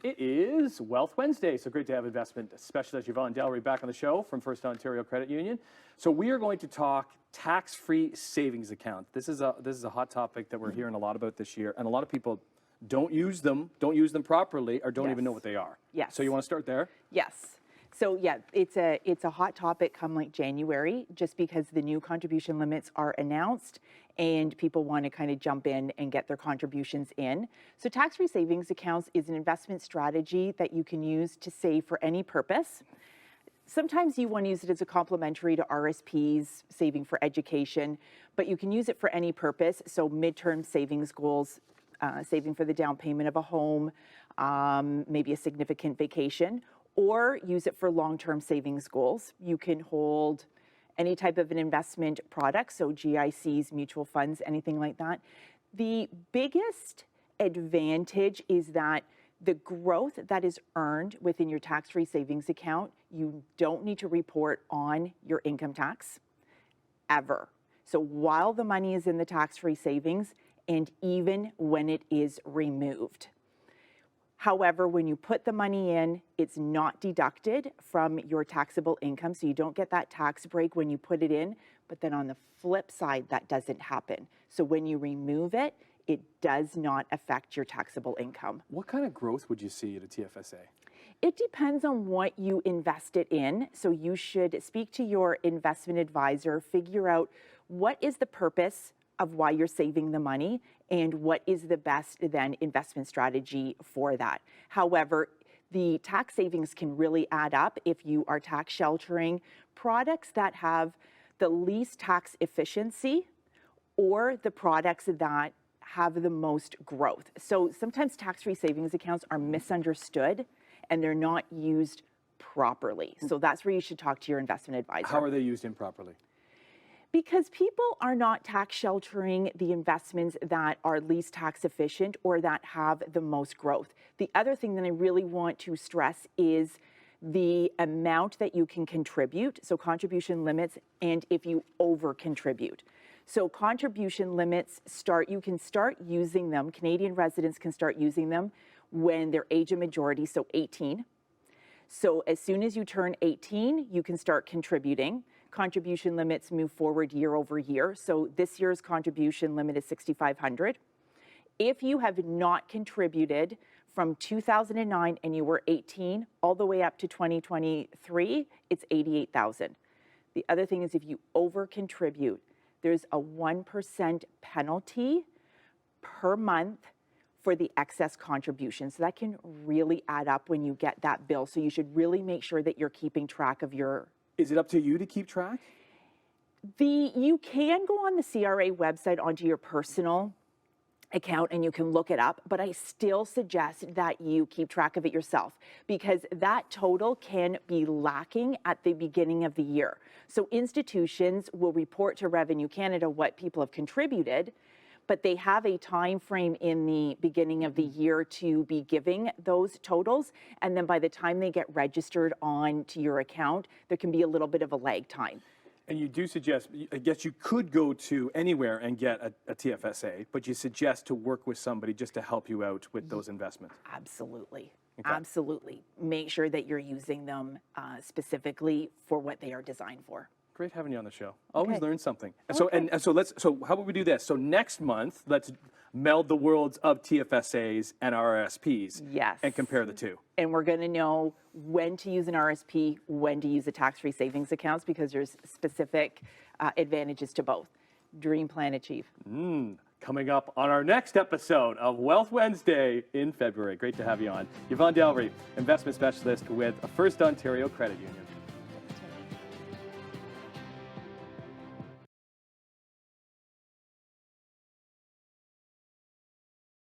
It is Wealth Wednesday, so great to have investment specialist Yvonne back on the show from First Ontario Credit Union. So we are going to talk tax-free savings account. This is a hot topic that we're hearing a lot about this year, and a lot of people don't use them properly, or don't even know what they are. Yes. So you want to start there? Yes. So yeah, it's a hot topic come like January, just because the new contribution limits are announced and people want to kind of jump in and get their contributions in. So tax-free savings accounts is an investment strategy that you can use to save for any purpose. Sometimes you want to use it as a complementary to RRSPs, saving for education, but you can use it for any purpose. So midterm savings goals, saving for the down payment of a home, maybe a significant vacation, or use it for long-term savings goals. You can hold any type of an investment product, so GICs, mutual funds, anything like that. The biggest advantage is that the growth that is earned within your tax-free savings account, you don't need to report on your income tax ever. So while the money is in the tax-free savings, and even when it is removed. However, when you put the money in, it's not deducted from your taxable income, so you don't get that tax break when you put it in, but then on the flip side, that doesn't happen. So when you remove it, it does not affect your taxable income. What kind of growth would you see at a TFSA? It depends on what you invested in, so you should speak to your investment advisor, figure out what is the purpose of why you're saving the money and what is the best then investment strategy for that. However, the tax savings can really add up if you are tax sheltering products that have the least tax efficiency or the products that have the most growth. So sometimes tax-free savings accounts are misunderstood and they're not used properly. So that's where you should talk to your investment advisor. How are they used improperly? Because people are not tax sheltering the investments that are least tax efficient or that have the most growth. The other thing that I really want to stress is the amount that you can contribute, so contribution limits, and if you over contribute. So contribution limits you can start using them, Canadian residents can start using them when they're age of majority, so 18. So as soon as you turn 18, you can start contributing. Contribution limits move forward year over year. So this year's contribution limit is $6,500. If you have not contributed from 2009 and you were 18 all the way up to 2023, it's $88,000. The other thing is if you over contribute, there's a 1% penalty per month for the excess contribution. So that can really add up when you get that bill. So you should really make sure that you're keeping track of your. Is it up to you to keep track? You can go on the CRA website onto your personal account and you can look it up, but I still suggest that you keep track of it yourself because that total can be lacking at the beginning of the year. So institutions will report to Revenue Canada what people have contributed, but they have a time frame in the beginning of the year to be giving those totals. And then by the time they get registered on to your account, there can be a little bit of a lag time. And you do suggest, I guess you could go to anywhere and get a TFSA, but you suggest to work with somebody just to help you out with those investments. Absolutely. Okay. Absolutely. Make sure that you're using them specifically for what they are designed for. Great having you on the show. Always learn something. Okay. So how about we do this? So next month, let's meld the worlds of TFSAs and RRSPs. Yes. And compare the two. And we're going to know when to use an RRSP, when to use a tax-free savings accounts, because there's specific advantages to both. Dream, plan, achieve. Coming up on our next episode of Wealth Wednesday in February. Great to have you on. Yvonne, investment specialist with First Ontario Credit Union.